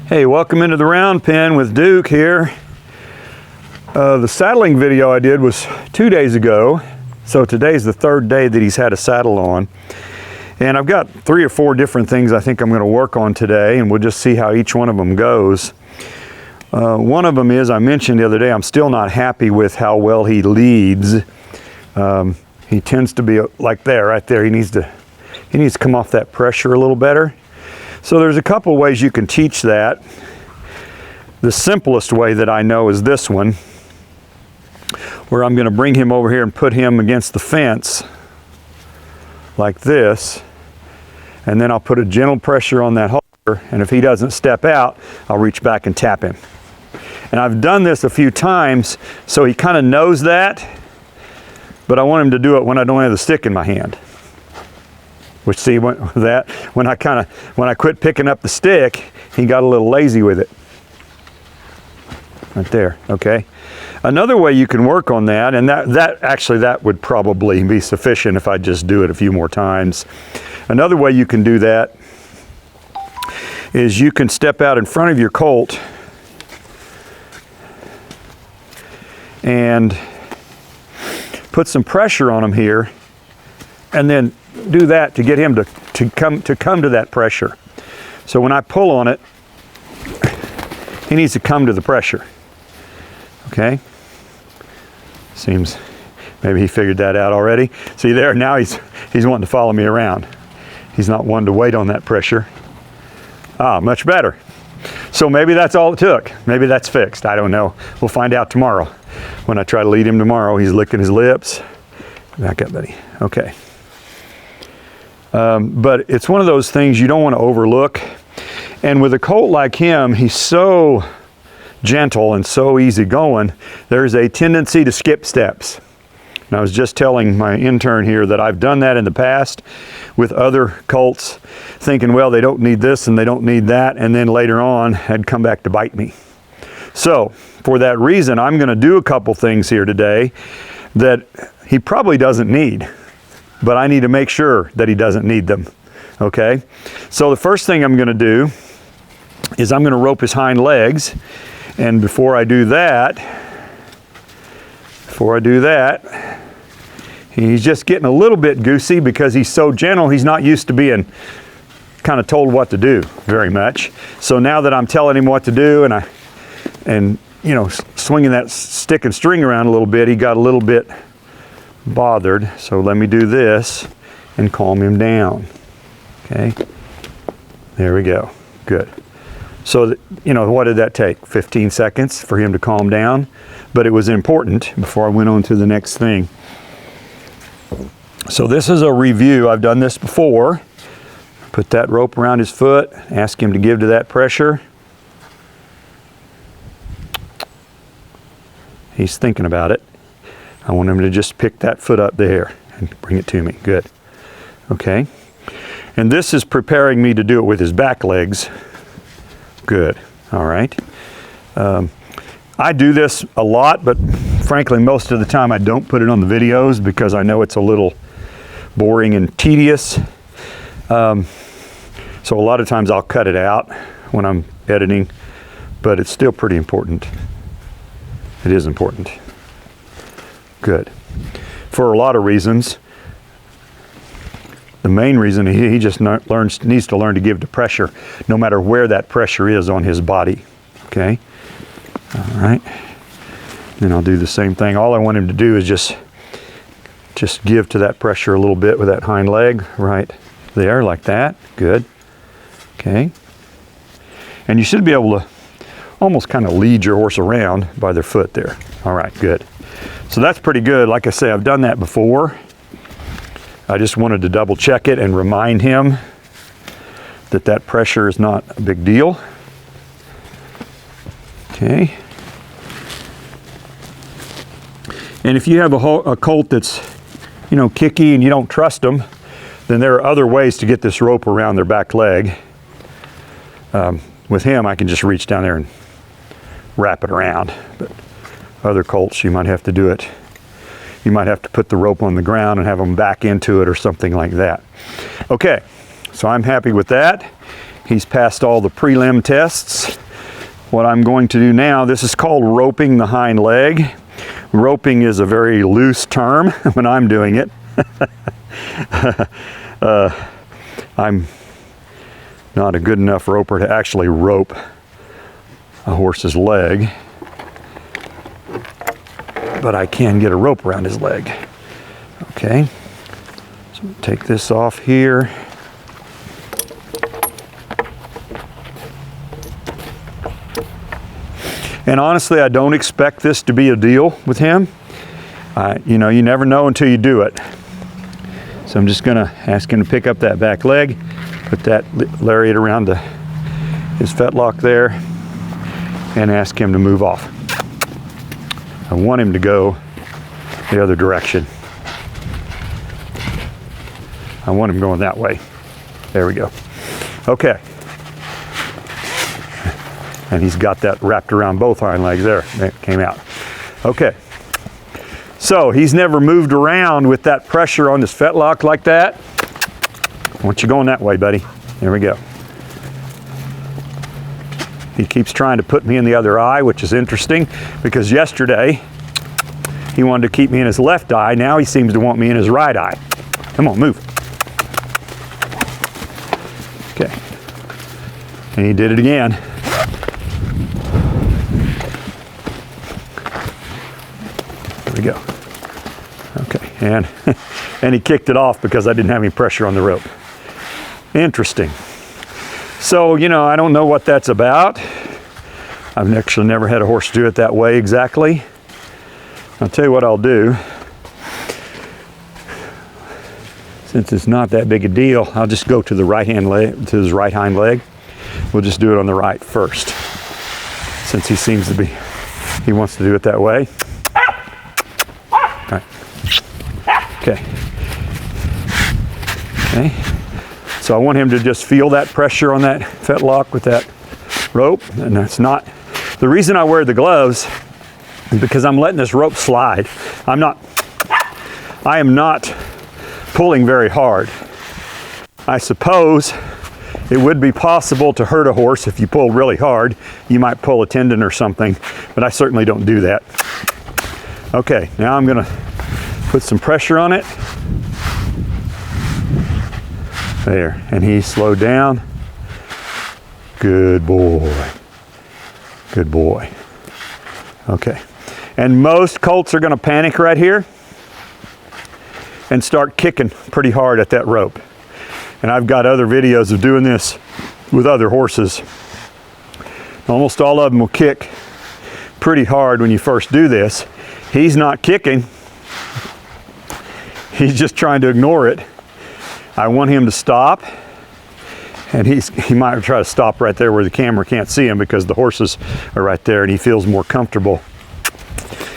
Hey, welcome into the round pen with Duke here. The saddling video I did was 2 days ago, so today's the third day that he's had a saddle on. And I've got 3 or 4 different things I think I'm going to work on today, and we'll just see how each one of them goes. One of them is, I mentioned the other day, I'm still not happy with how well he leads. He tends to be like there, right there. He needs to come off that pressure a little better. So there's a couple ways you can teach that. The simplest way that I know is this one, where I'm going to bring him over here and put him against the fence like this, and then I'll put a gentle pressure on that halter, and if he doesn't step out, I'll reach back and tap him. And I've done this a few times, so he kind of knows that, but I want him to do it when I don't have the stick in my hand. Which, see, when I quit picking up the stick, he got a little lazy with it. Right there, okay? Another way you can work on that, and that would probably be sufficient if I just do it a few more times. Another way you can do that is you can step out in front of your colt and put some pressure on him here, and then do that to get him to come to that pressure. So when I pull on it, he needs to come to the pressure. Okay? Seems maybe he figured that out already. See there, now he's wanting to follow me around. He's not one to wait on that pressure. Ah, much better. So maybe that's all it took. Maybe that's fixed. I don't know. We'll find out tomorrow. When I try to lead him tomorrow, he's licking his lips. Back up, buddy. Okay. But it's one of those things you don't want to overlook. And with a colt like him, he's so gentle and so easygoing, there's a tendency to skip steps. And I was just telling my intern here that I've done that in the past with other colts, thinking, well, they don't need this and they don't need that, and then later on had come back to bite me. So for that reason, I'm going to do a couple things here today that he probably doesn't need, but I need to make sure that he doesn't need them. Okay? So the first thing I'm going to do is I'm going to rope his hind legs. And before I do that, he's just getting a little bit goosey because he's so gentle. He's not used to being kind of told what to do very much. So now that I'm telling him what to do and you know, swinging that stick and string around a little bit, he got a little bit bothered. So let me do this and calm him down. Okay, there we go. Good. So you know, what did that take? 15 seconds for him to calm down, but it was important before I went on to the next thing. So this is a review. I've done this before. Put that rope around his foot, ask him to give to that pressure. He's thinking about it. I want him to just pick that foot up there and bring it to me. Good. Okay. And this is preparing me to do it with his back legs. Good. All right. I do this a lot, but frankly, most of the time I don't put it on the videos because I know it's a little boring and tedious. So a lot of times I'll cut it out when I'm editing, but it's still pretty important. It is important. Good. For a lot of reasons. The main reason he just needs to learn to give to pressure, no matter where that pressure is on his body. Okay? All right. Then I'll do the same thing. All I want him to do is just give to that pressure a little bit with that hind leg right there, like that. Good. Okay. And you should be able to almost kind of lead your horse around by their foot there. All right, good. So that's pretty good. Like I say, I've done that before. I just wanted to double check it and remind him that that pressure is not a big deal. Okay. And if you have a colt that's, you know, kicky and you don't trust them, then there are other ways to get this rope around their back leg. With him, I can just reach down there and wrap it around. But other colts, you might have to do it. You might have to put the rope on the ground and have them back into it or something like that. Okay, so I'm happy with that. He's passed all the prelim tests. What I'm going to do now, this is called roping the hind leg. Roping is a very loose term when I'm doing it. I'm not a good enough roper to actually rope a horse's leg, but I can get a rope around his leg. Okay, so take this off here. And honestly, I don't expect this to be a deal with him. You know, you never know until you do it. So I'm just gonna ask him to pick up that back leg, put that lariat around his fetlock there, and ask him to move off. I want him to go the other direction. I want him going that way. There we go. Okay. And he's got that wrapped around both hind legs there. That came out. Okay. So he's never moved around with that pressure on his fetlock like that. I want you going that way, buddy. There we go. He keeps trying to put me in the other eye, which is interesting because yesterday he wanted to keep me in his left eye. Now he seems to want me in his right eye. Come on, move. Okay. And he did it again. There we go. Okay, and he kicked it off because I didn't have any pressure on the rope. Interesting. So, you know, I don't know what that's about. I've actually never had a horse do it that way exactly. I'll tell you what I'll do. Since it's not that big a deal, I'll just go to the right hand leg, to his right hind leg. We'll just do it on the right first. Since he seems to be, he wants to do it that way. All right. Okay. Okay. So I want him to just feel that pressure on that fetlock with that rope. And that's not, the reason I wear the gloves is because I'm letting this rope slide. I am not pulling very hard. I suppose it would be possible to hurt a horse if you pull really hard. You might pull a tendon or something, but I certainly don't do that. Okay, now I'm gonna put some pressure on it. There, and he slowed down. Good boy. Good boy. Okay, and most colts are gonna panic right here and start kicking pretty hard at that rope. And I've got other videos of doing this with other horses. Almost all of them will kick pretty hard when you first do this. He's not kicking. He's just trying to ignore it. I want him to stop. And he might try to stop right there where the camera can't see him because the horses are right there and he feels more comfortable.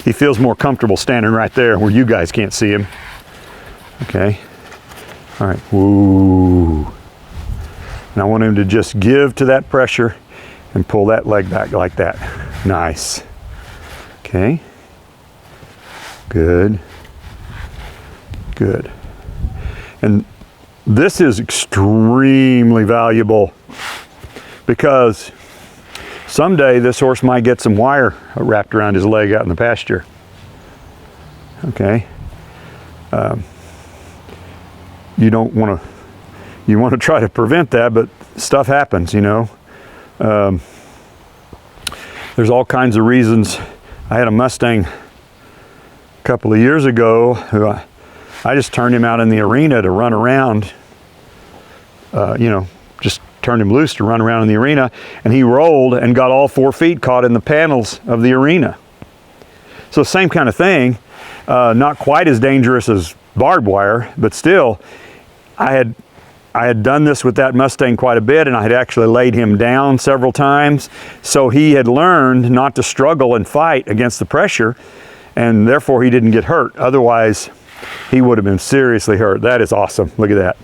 He feels more comfortable standing right there where you guys can't see him. Okay. All right. Woo. And I want him to just give to that pressure and pull that leg back like that. Nice. Okay. Good. Good. And this is extremely valuable because someday this horse might get some wire wrapped around his leg out in the pasture. Okay. You don't want to, you want to try to prevent that, but stuff happens, you know. There's all kinds of reasons. I had a Mustang a couple of years ago who I just turned him out in the arena to run around, you know, just turned him loose to run around in the arena, and he rolled and got all 4 feet caught in the panels of the arena. So same kind of thing, not quite as dangerous as barbed wire, but still, I had done this with that Mustang quite a bit, and I had actually laid him down several times. So he had learned not to struggle and fight against the pressure, and therefore he didn't get hurt. Otherwise, he would have been seriously hurt. That is awesome. Look at that.